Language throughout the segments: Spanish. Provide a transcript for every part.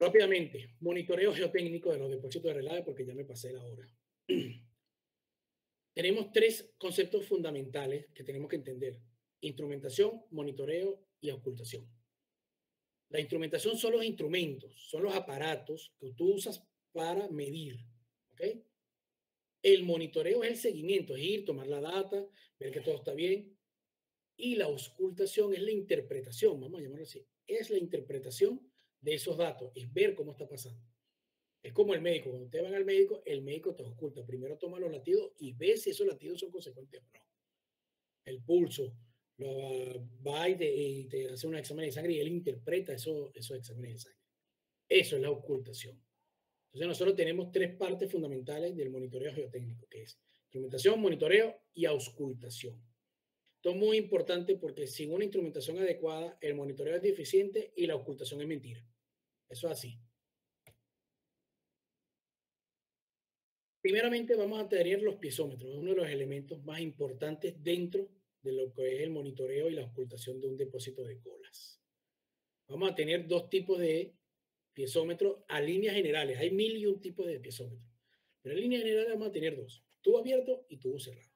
Rápidamente, monitoreo geotécnico de los depósitos de relave, porque ya me pasé la hora. Tenemos tres conceptos fundamentales que tenemos que entender: instrumentación, monitoreo y ocultación. La instrumentación son los instrumentos, son los aparatos que tú usas para medir, ¿ok? El monitoreo es el seguimiento, es ir, tomar la data, ver que todo está bien. Y la ocultación es la interpretación, vamos a llamarlo así. Es la interpretación de esos datos, es ver cómo está pasando. Es como el médico, cuando te van al médico, el médico te oculta. Primero toma los latidos y ve si esos latidos son consecuentes o no. El pulso, va y te hace un examen de sangre y él interpreta esos exámenes de sangre. Eso es la ocultación. Entonces nosotros tenemos tres partes fundamentales del monitoreo geotécnico, que es instrumentación, monitoreo y auscultación. Esto es muy importante porque sin una instrumentación adecuada, el monitoreo es deficiente y la ocultación es mentira. Eso es así. Primeramente vamos a tener los piezómetros, es uno de los elementos más importantes dentro de lo que es el monitoreo y la ocultación de un depósito de colas. Vamos a tener dos tipos de piezómetros a líneas generales. Hay 1001 tipos de piezómetros, pero en líneas generales vamos a tener dos: tubo abierto y tubo cerrado.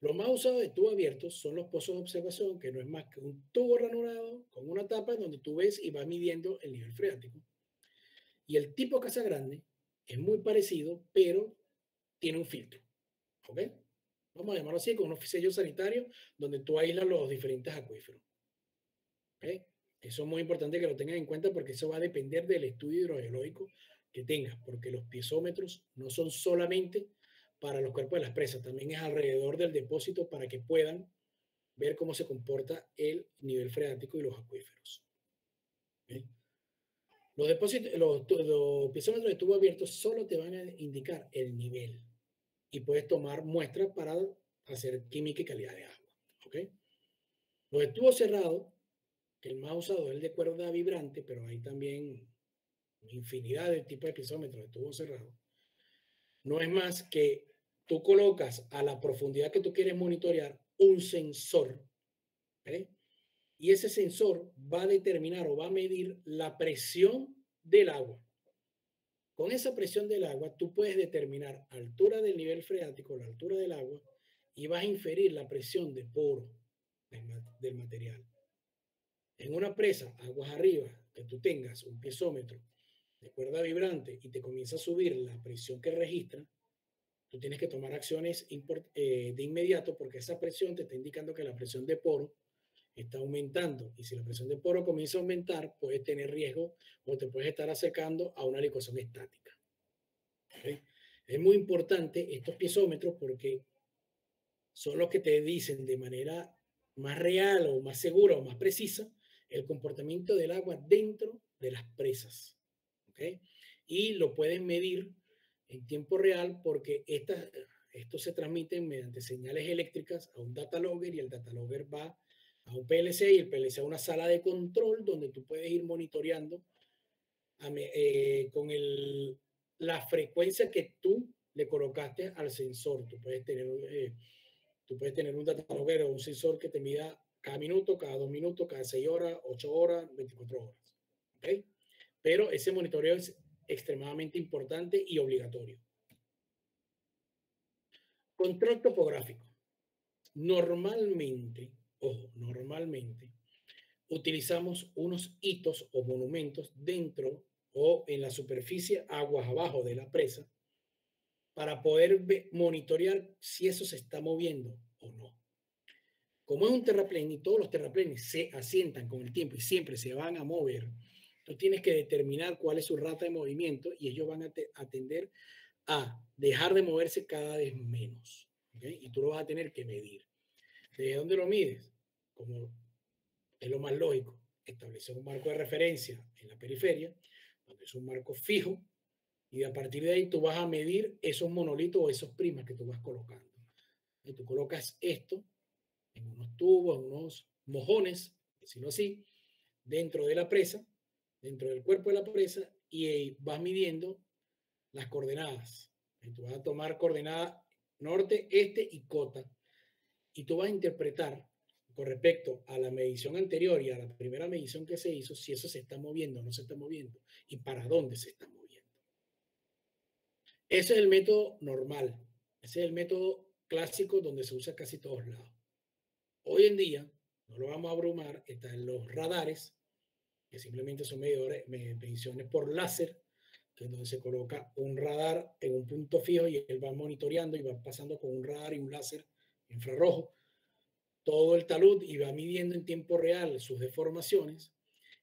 Los más usados de tubo abierto son los pozos de observación, que no es más que un tubo ranurado con una tapa donde tú ves y vas midiendo el nivel freático. Y el tipo casa grande es muy parecido, pero tiene un filtro, ¿ok? Vamos a llamarlo así, con unos sellos sanitarios donde tú aíslas los diferentes acuíferos, ¿ok? Eso es muy importante que lo tengan en cuenta porque eso va a depender del estudio hidrogeológico que tengas, porque los piezómetros no son solamente para los cuerpos de las presas, también es alrededor del depósito para que puedan ver cómo se comporta el nivel freático y los acuíferos. ¿Okay? Los depósitos, los piezómetros de tubo abierto solo te van a indicar el nivel y puedes tomar muestras para hacer química y calidad de agua. ¿Okay? Los de tubo cerrado, que el más usado es el de cuerda vibrante, pero hay también infinidad de tipos de piezómetros de tubo cerrado. No es más que tú colocas a la profundidad que tú quieres monitorear un sensor, ¿okay? Y ese sensor va a determinar o va a medir la presión del agua. Con esa presión del agua, tú puedes determinar altura del nivel freático, la altura del agua, y vas a inferir la presión de poro del material. En una presa, aguas arriba, que tú tengas un piezómetro de cuerda vibrante y te comienza a subir la presión que registra, tú tienes que tomar acciones de inmediato porque esa presión te está indicando que la presión de poro está aumentando. Y si la presión de poro comienza a aumentar, puedes tener riesgo o te puedes estar acercando a una licuación estática. ¿Okay? Es muy importante estos piezómetros porque son los que te dicen de manera más real o más segura o más precisa el comportamiento del agua dentro de las presas. ¿Okay? Y lo puedes medir en tiempo real porque estos se transmiten mediante señales eléctricas a un data logger y el data logger va a un PLC y el PLC a una sala de control donde tú puedes ir monitoreando con la frecuencia que tú le colocaste al sensor. Tú puedes tener un data logger o un sensor que te mida cada minuto, cada 2 minutos, cada 6 horas, 8 horas, 24 horas. ¿Okay? Pero ese monitoreo es extremadamente importante y obligatorio. Control topográfico. Normalmente, ojo, normalmente utilizamos unos hitos o monumentos dentro o en la superficie aguas abajo de la presa para poder monitorear si eso se está moviendo o no. Como es un terraplén y todos los terraplenes se asientan con el tiempo y siempre se van a mover, tú tienes que determinar cuál es su rata de movimiento y ellos van a tender a dejar de moverse cada vez menos. ¿Okay? Y tú lo vas a tener que medir. ¿Desde dónde lo mides? Como es lo más lógico, establecer un marco de referencia en la periferia, donde es un marco fijo, y a partir de ahí tú vas a medir esos monolitos o esos primas que tú vas colocando. Y tú colocas esto en unos tubos, en unos mojones, decirlo así, dentro de la presa, dentro del cuerpo de la presa, y vas midiendo las coordenadas. Y tú vas a tomar coordenada norte, este y cota, y tú vas a interpretar con respecto a la medición anterior y a la primera medición que se hizo, si eso se está moviendo o no se está moviendo y para dónde se está moviendo. Ese es el método normal, ese es el método clásico donde se usa casi todos lados. Hoy en día, no lo vamos a abrumar, están los radares, que simplemente son mediciones por láser, que es donde se coloca un radar en un punto fijo y él va monitoreando y va pasando con un radar y un láser infrarrojo todo el talud y va midiendo en tiempo real sus deformaciones.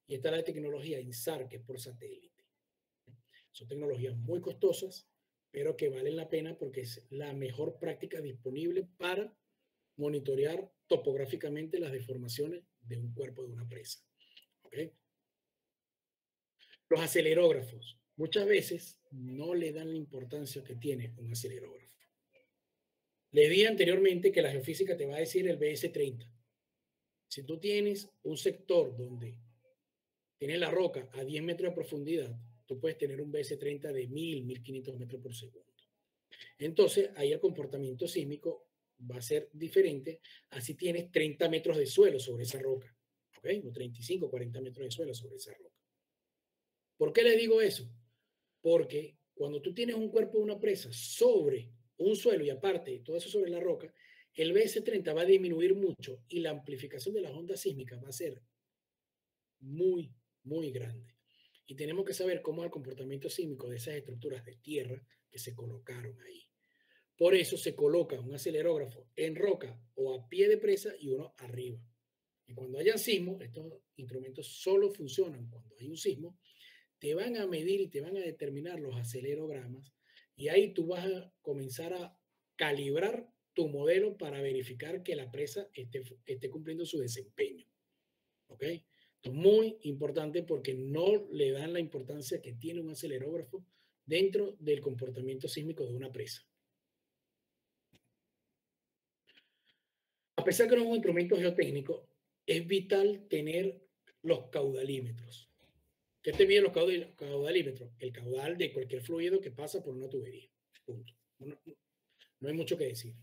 Y está la tecnología INSAR, que es por satélite. Son tecnologías muy costosas, pero que valen la pena porque es la mejor práctica disponible para monitorear topográficamente las deformaciones de un cuerpo de una presa. ¿Okay? Los acelerógrafos. Muchas veces no le dan la importancia que tiene un acelerógrafo. Le di anteriormente que la geofísica te va a decir el BS30. Si tú tienes un sector donde tienes la roca a 10 metros de profundidad, tú puedes tener un BS30 de 1000, 1500 metros por segundo. Entonces, ahí el comportamiento sísmico va a ser diferente así tienes 30 metros de suelo sobre esa roca, ¿ok? O 35, 40 metros de suelo sobre esa roca. ¿Por qué les digo eso? Porque cuando tú tienes un cuerpo de una presa sobre un suelo y aparte todo eso sobre la roca, el BS30 va a disminuir mucho y la amplificación de las ondas sísmicas va a ser muy, muy grande. Y tenemos que saber cómo es el comportamiento sísmico de esas estructuras de tierra que se colocaron ahí. Por eso se coloca un acelerógrafo en roca o a pie de presa y uno arriba. Y cuando haya sismo, estos instrumentos solo funcionan cuando hay un sismo, te van a medir y te van a determinar los acelerogramas y ahí tú vas a comenzar a calibrar tu modelo para verificar que la presa esté cumpliendo su desempeño. ¿Ok? Esto es muy importante porque no le dan la importancia que tiene un acelerógrafo dentro del comportamiento sísmico de una presa. A pesar que no es un instrumento geotécnico, es vital tener los caudalímetros. ¿Qué te mide los caudalímetros? El caudal de cualquier fluido que pasa por una tubería. Punto. No hay mucho que decir.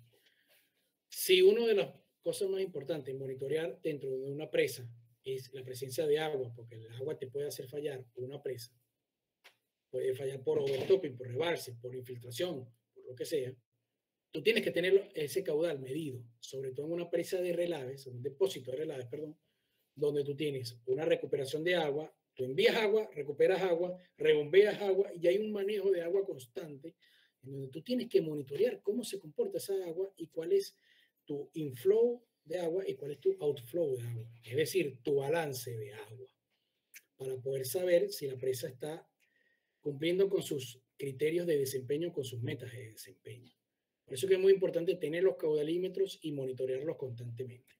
Si una de las cosas más importantes monitorear dentro de una presa es la presencia de agua, porque el agua te puede hacer fallar una presa, puede fallar por overtopping, por rebarse, por infiltración, por lo que sea, tú tienes que tener ese caudal medido, sobre todo en una presa de relaves, un depósito de relaves, perdón, donde tú tienes una recuperación de agua, tú envías agua, recuperas agua, rebombeas agua y hay un manejo de agua constante en donde tú tienes que monitorear cómo se comporta esa agua y cuál es tu inflow de agua y cuál es tu outflow de agua, es decir, tu balance de agua, para poder saber si la presa está cumpliendo con sus criterios de desempeño, con sus metas de desempeño. Por eso que es muy importante tener los caudalímetros y monitorearlos constantemente.